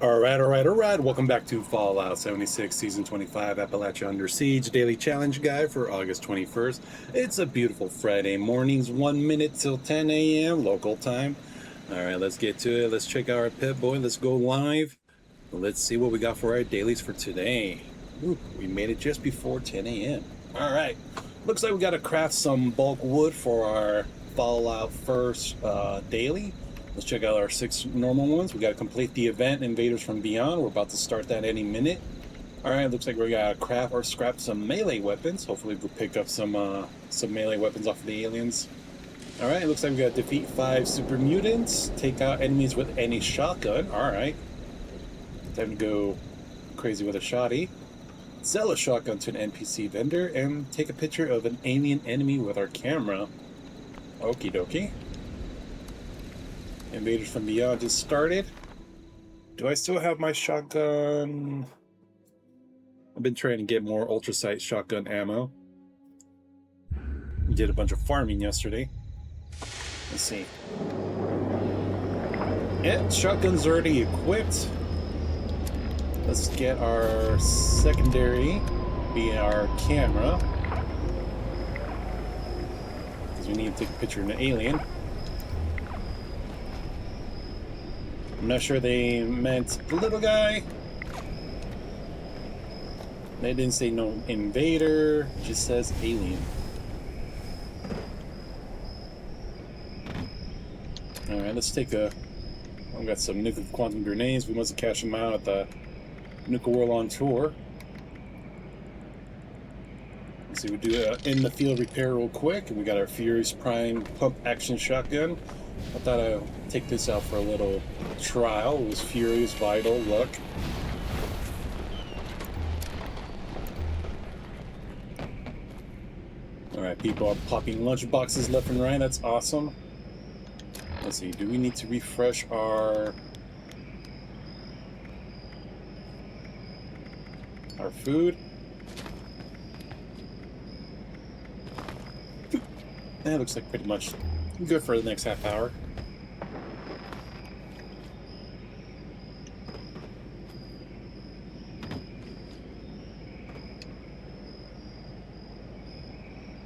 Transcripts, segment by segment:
All right. Welcome back to Fallout 76, Season 25, Appalachia Under Siege Daily Challenge Guide for August 21st. It's a beautiful Friday mornings, 1 minute till 10 a.m. local time. All right, let's get to it. Let's check out our pet boy. Let's go live. Let's see what we got for our dailies for today. Ooh, we made it just before 10 a.m. All right. Looks like we got to craft some bulk wood for our Fallout first daily. Let's check out our 6 normal ones. We got to complete the event, Invaders from Beyond. We're about to start that any minute. All right, looks like we got to craft or scrap some melee weapons. Hopefully we'll pick up some melee weapons off of the aliens. All right, looks like we got to defeat 5 super mutants, take out enemies with any shotgun. All right. Time to go crazy with a shotty. Sell a shotgun to an NPC vendor and take a picture of an alien enemy with our camera. Okie dokie. Invaders from Beyond just started. Do I still have my shotgun? I've been trying to get more ultrasight shotgun ammo. We did a bunch of farming yesterday. Let's see. Yeah, shotgun's already equipped. Let's get our secondary, be our camera. Because we need to take a picture of an alien. I'm not sure they meant the little guy. They didn't say no invader, it just says alien. Alright, let's take a... I've got some nuclear quantum grenades. We must have cashed them out at the Nuclear World on tour. Let's see, we do in the field repair real quick. We got our Furious Prime pump action shotgun. I thought I'd take this out for a little trial. It was Furious, Vital, Luck. Alright, people are popping lunch boxes left and right. That's awesome. Let's see, do we need to refresh our food? That looks like pretty much good for the next half hour.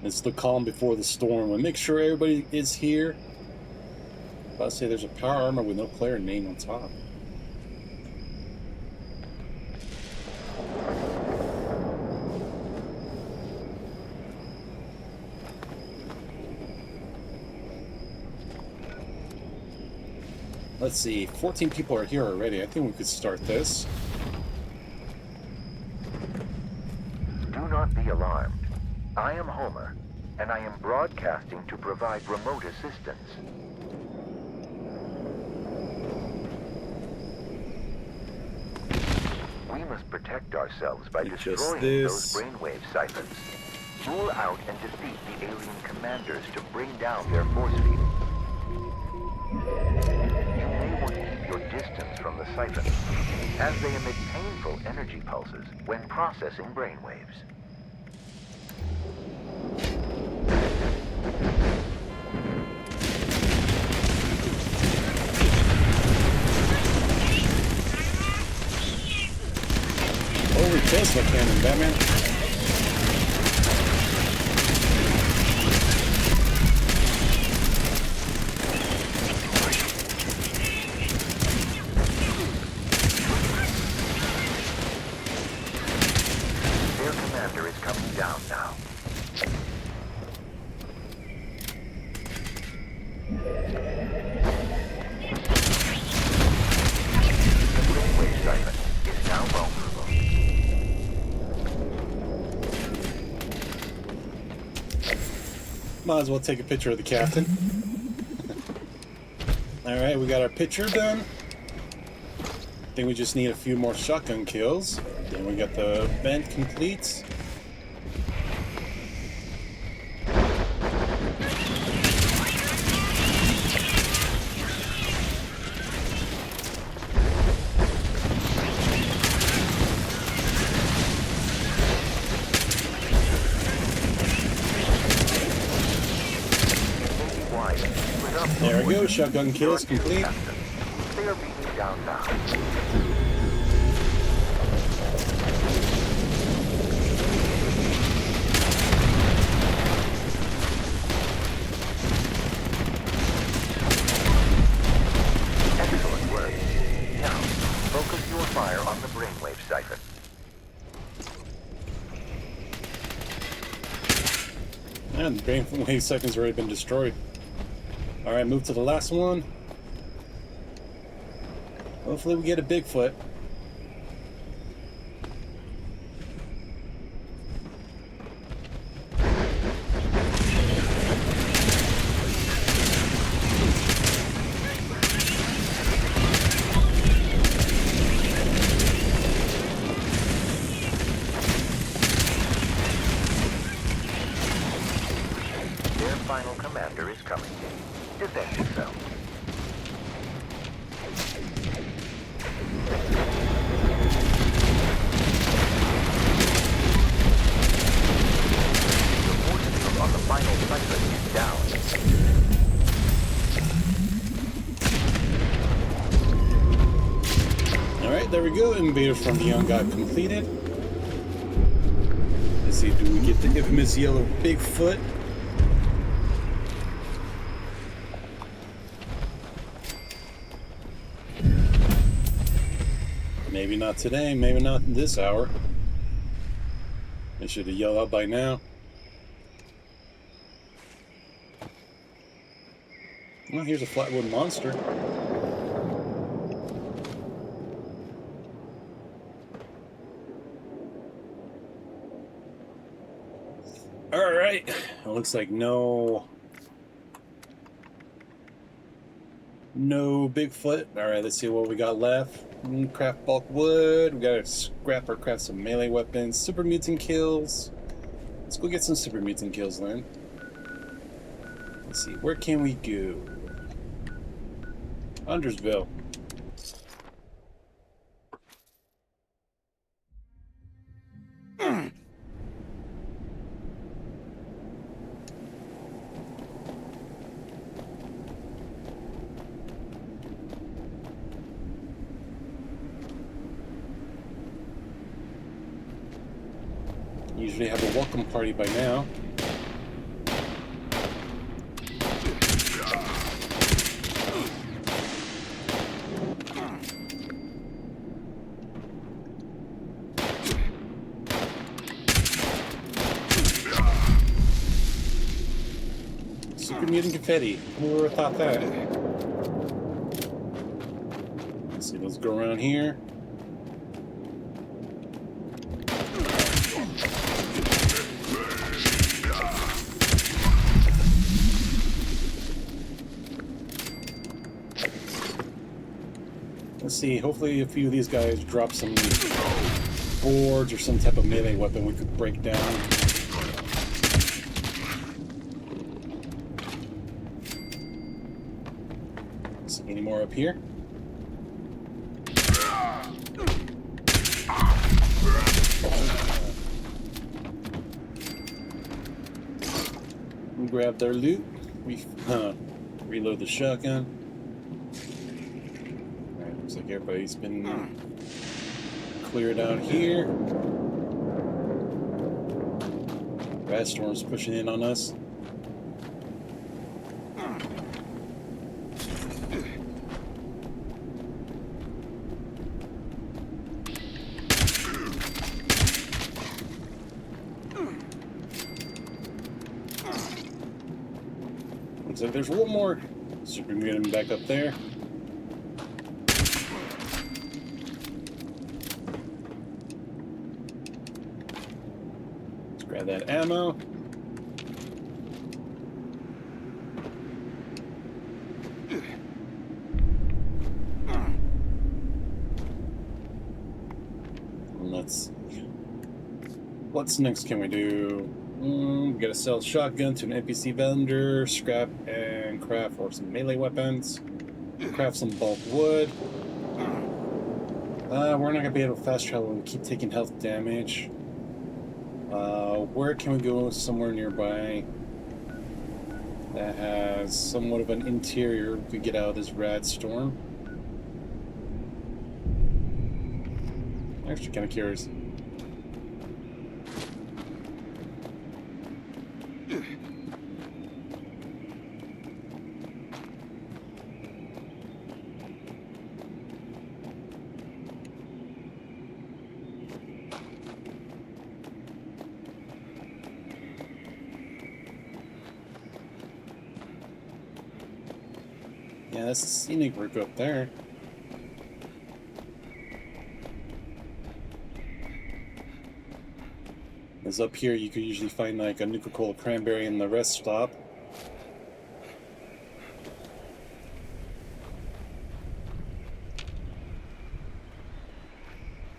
It's the calm before the storm. We'll make sure everybody is here. I'll say there's a power armor with no player name on top. Let's see, 14 people are here already. I think we could start this. Do not be alarmed. I am Homer, and I am broadcasting to provide remote assistance. We must protect ourselves by destroying those brainwave siphons. Lure out and defeat the alien commanders to bring down their force field. You may want to keep your distance from the siphons, as they emit painful energy pulses when processing brainwaves. Holy Tesla cannon, Batman. Their commander is coming down now. The brainwave siphon is now vulnerable. Might as well take a picture of the captain. Alright, we got our picture done. I think we just need a few more shotgun kills. Then we got the event complete. Maybe wise. There we go, shotgun kills complete. They are being down now. Excellent work. Now, focus your fire on the brainwave siphon. And the brainwave siphon's already been destroyed. Alright, move to the last one. Hopefully we get a Bigfoot. Their final commander is coming. Defend yourself. The force field on the final siphon is down. Alright, there we go. Invaders from Beyond got completed. Let's see, do we get the infamous yellow Bigfoot? Maybe not today, maybe not this hour. They should have yelled out by now. Well, here's a flatwood monster. Alright, it looks like no Bigfoot. Alright, let's see what we got left. Craft bulk wood. We gotta scrap or craft some melee weapons. Super mutant kills. Let's go get some super mutant kills then. Let's see, where can we go? Huntersville. Usually have a welcome party by now. Super mutant confetti. Who would have thought that? Let's see, let's go around here. Let's see, hopefully a few of these guys drop some boards or some type of melee weapon we could break down. See any more up here? We grab their loot. We reload the shotgun. Looks like everybody's been cleared out here. Rat storm's pushing in on us. Looks like there's one more super mutant back up there. Grab that ammo. And let's. What's next? Can we do? We gotta sell shotgun to an NPC vendor, scrap and craft for some melee weapons, craft some bulk wood. We're not gonna be able to fast travel and keep taking health damage. Where can we go somewhere nearby that has somewhat of an interior we could get out of this rad storm? Actually, kind of curious. Yeah, that's a scenic route up there. As up here, you could usually find like a Nuka-Cola cranberry in the rest stop.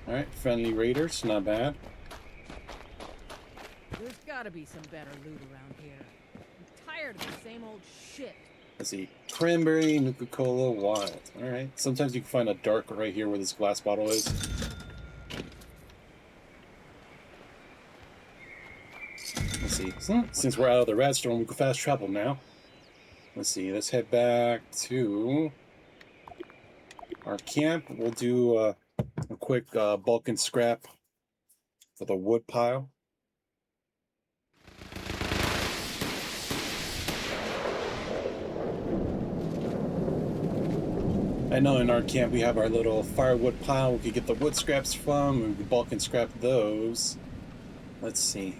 Alright, friendly raiders, not bad. There's gotta be some better loot around here. I'm tired of the same old shit. Let's see. Cranberry, Nuka-Cola, wild. Alright. Sometimes you can find a dark right here where this glass bottle is. Let's see. Since we're out of the rat storm, we can fast travel now. Let's see. Let's head back to our camp. We'll do a quick bulk and scrap for the wood pile. I know in our camp we have our little firewood pile we could get the wood scraps from, and we could bulk and scrap those. Let's see.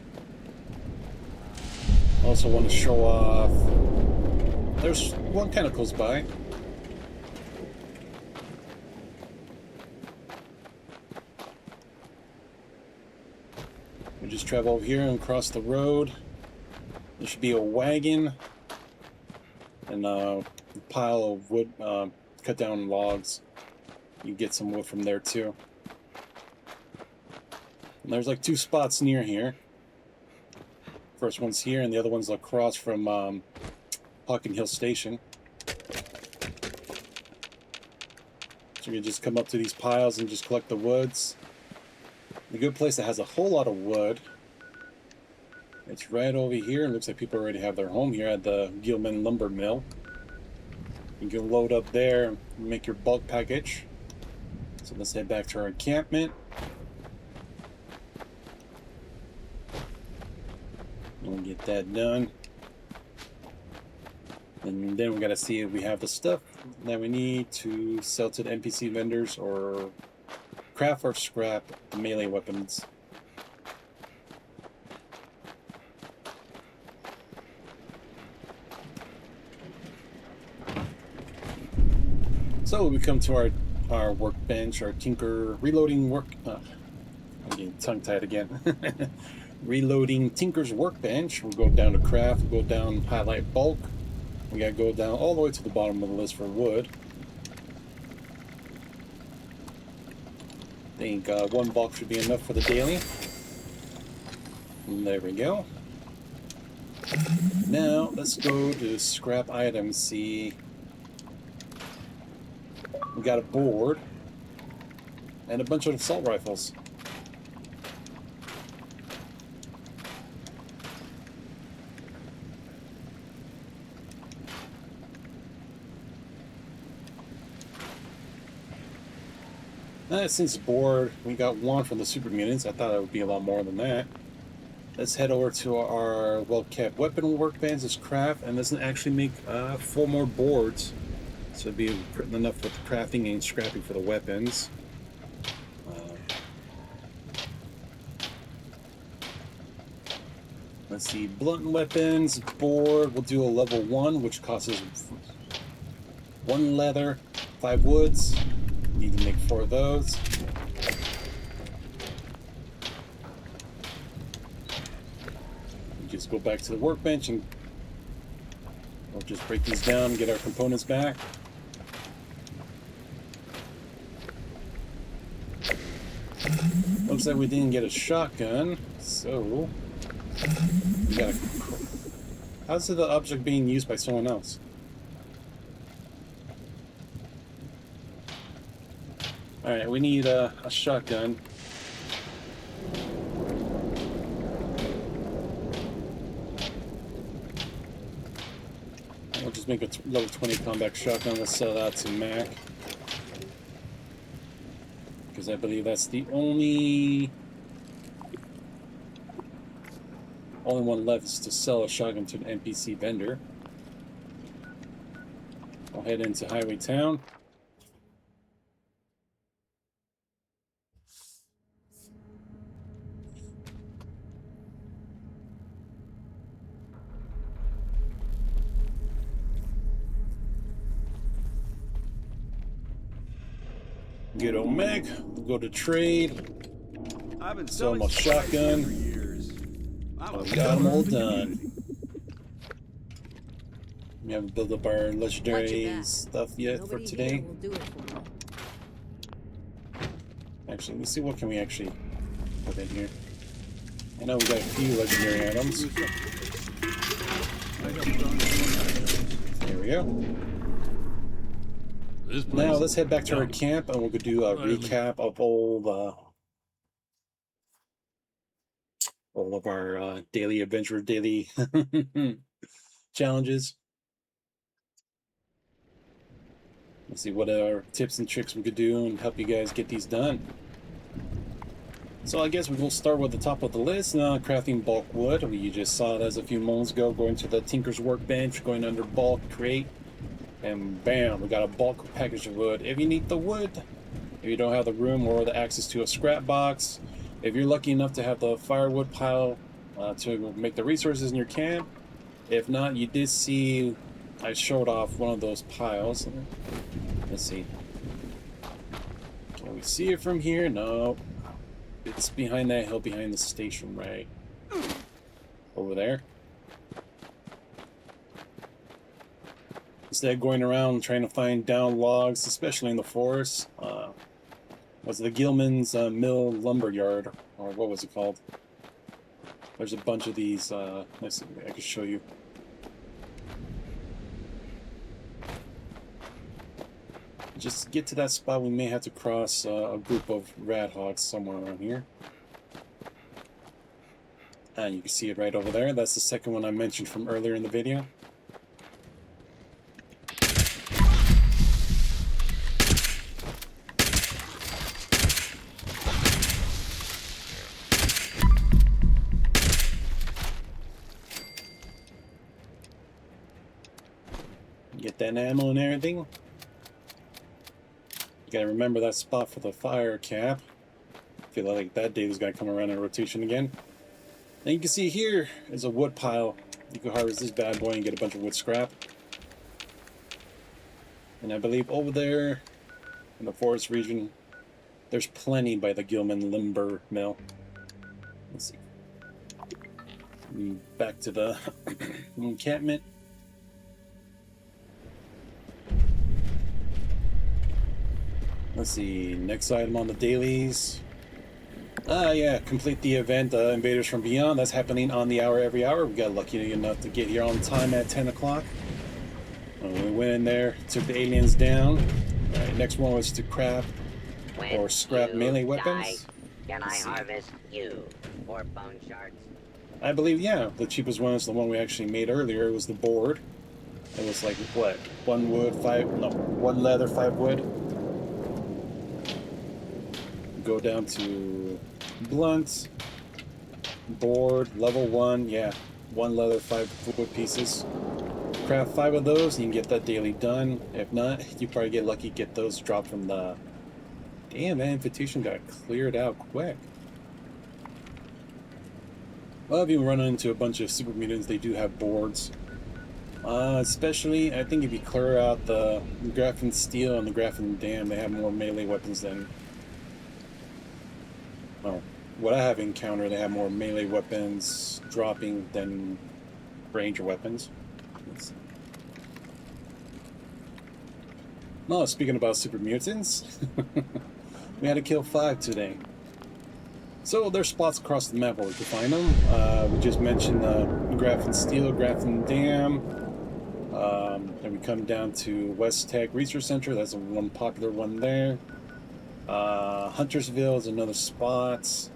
Also want to show off. There's one kind of close by. We just travel over here and cross the road. There should be a wagon and a pile of wood. Cut down logs. You get some wood from there too. And there's like 2 spots near here. First one's here, and the other one's across from Hawken Hill Station. So you just come up to these piles and just collect the woods. The good place that has a whole lot of wood. It's right over here. It looks like people already have their home here at the Gilman Lumber Mill. You can load up there and make your bulk package. So let's head back to our encampment. We'll get that done. And then we gotta see if we have the stuff that we need to sell to the NPC vendors or craft or scrap the melee weapons. So we come to our workbench, our tinker reloading work. I'm getting tongue-tied again. Reloading Tinker's workbench. We'll go down to craft. We'll go down highlight bulk. We gotta go down all the way to the bottom of the list for wood. I think 1 bulk should be enough for the daily. And there we go. Now let's go to scrap items. See. We got a board and a bunch of assault rifles. Since board, we got 1 from the super mutants. I thought it would be a lot more than that. Let's head over to our well-kept weapon workbench, this craft, and let's actually make 4 more boards. So it'd be enough for the crafting and scrapping for the weapons. Let's see, blunt weapons board. We'll do a level 1, which costs us 1 leather, 5 woods. Need to make 4 of those. We just go back to the workbench and we'll just break these down and get our components back. Looks like we didn't get a shotgun, so we gotta. How's the object being used by someone else? Alright, we need a shotgun. We'll just make a level 20 combat shotgun. Let's sell that to Mac. because I believe that's the only one left is to sell a shotgun to an NPC vendor. I'll head into Highway Town. Get old Meg, go to trade, I've been sell selling my shotgun. for years. We got them all done. We haven't built up our legendary stuff yet for today. Will do it for me. Actually, let's see what can we actually put in here. I know we got a few legendary items. There we go. Now let's head back to our camp and we'll go do a recap of all of our daily adventure, daily challenges. Let's see what are tips and tricks we could do and help you guys get these done. So I guess we'll start with the top of the list. Crafting bulk wood. We just saw it as a few moments ago. Going to the Tinker's Workbench, going under bulk, create, and bam, we got a bulk package of wood. If you need the wood, if you don't have the room or the access to a scrap box, if you're lucky enough to have the firewood pile to make the resources in your camp, if not, you did see I showed off one of those piles. Let's see. Can we see it from here? No. It's behind that hill, behind the station, right over there. Instead of going around trying to find down logs, especially in the forest, was the Gilman's Mill Lumber Yard, or what was it called? There's a bunch of these. Let's see, I can show you. Just get to that spot, we may have to cross a group of radhogs somewhere around here. And you can see it right over there. That's the second one I mentioned from earlier in the video. Get that ammo and everything. You gotta remember that spot for the fire cap. I feel like that date is gonna come around in rotation again. And you can see here is a wood pile. You can harvest this bad boy and get a bunch of wood scrap. And I believe over there in the forest region, there's plenty by the Gilman Lumber Mill. Let's see. Back to the encampment. Let's see, next item on the dailies. Yeah, complete the event, Invaders from Beyond. That's happening on the hour every hour. We got lucky enough to get here on time at 10 o'clock. We went in there, took the aliens down. Alright, next one was to craft or scrap melee weapons. Can I harvest you for bone shards? I believe, yeah, the cheapest one is the one we actually made earlier. It was the board. It was like, what, one leather, 5 wood. Go down to blunt, board, level 1, yeah, 1 leather, 5 wood pieces. Craft 5 of those and you can get that daily done. If not, you probably get lucky, get those dropped from the... Damn, that invitation got cleared out quick. Well, if you run into a bunch of super mutants, they do have boards. Especially, I think if you clear out the Graphene Steel and the Graphene Dam, they have more melee weapons than... Well, what I have encountered, they have more melee weapons dropping than ranger weapons. No, speaking about super mutants, we had to kill 5 today. So there's spots across the map where we can find them. We just mentioned Graphene Steel, Graphene Dam. Then we come down to West Tech Research Center. That's one popular one there. Huntersville is another spot.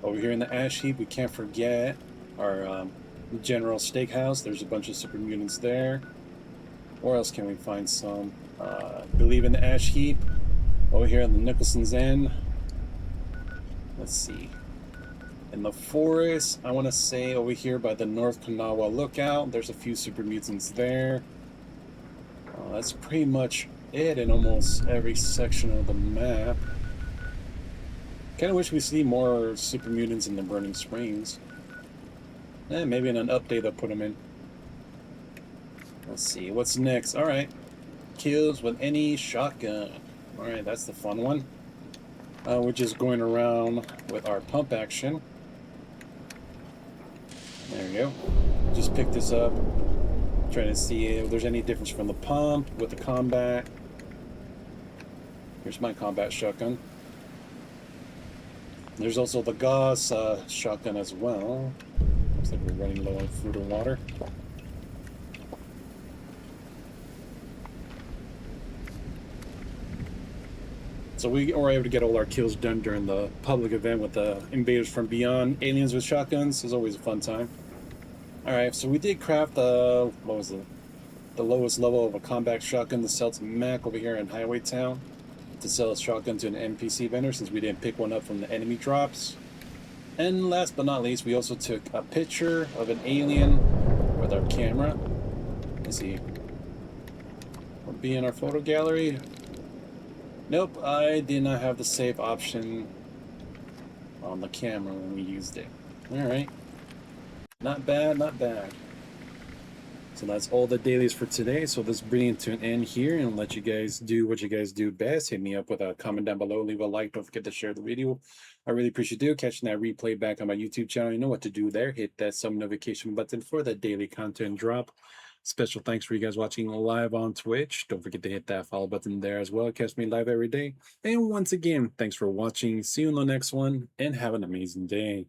Over here in the ash heap, we can't forget our General Steakhouse. There's a bunch of super mutants there. Where else can we find some? I believe in the ash heap Over here in the Nicholson's End. Let's see. In the forest, I want to say over here by the North Kanawha Lookout, there's a few super mutants there. That's pretty much it in almost every section of the map. Kind of wish we see more super mutants in the Burning Springs. Maybe in an update they'll put them in. Let's see, what's next? Alright. Kills with any shotgun. Alright, that's the fun one. We're just going around with our pump action. There we go. Just pick this up. Trying to see if there's any difference from the pump with the combat. Here's my combat shotgun. There's also the Gauss shotgun as well. Looks like we're running low on food and water. So we were able to get all our kills done during the public event with the Invaders from Beyond. Aliens with shotguns is always a fun time. Alright, so we did craft the, what was it? The lowest level of a combat shotgun to sell to Mac over here in Highway Town. To sell a shotgun to an NPC vendor since we didn't pick one up from the enemy drops. And last but not least, we also took a picture of an alien with our camera. Let's see. We'll be in our photo gallery. Nope, I did not have the save option on the camera when we used it. Alright. Not bad, not bad. So that's all the dailies for today. So this bringing it to an end here and let you guys do what you guys do best. Hit me up with a comment down below. Leave a like. Don't forget to share the video. I really appreciate you catching that replay back on my YouTube channel. You know what to do there. Hit that sub notification button for the daily content drop. Special thanks for you guys watching live on Twitch. Don't forget to hit that follow button there as well. Catch me live every day. And once again, thanks for watching. See you in the next one and have an amazing day.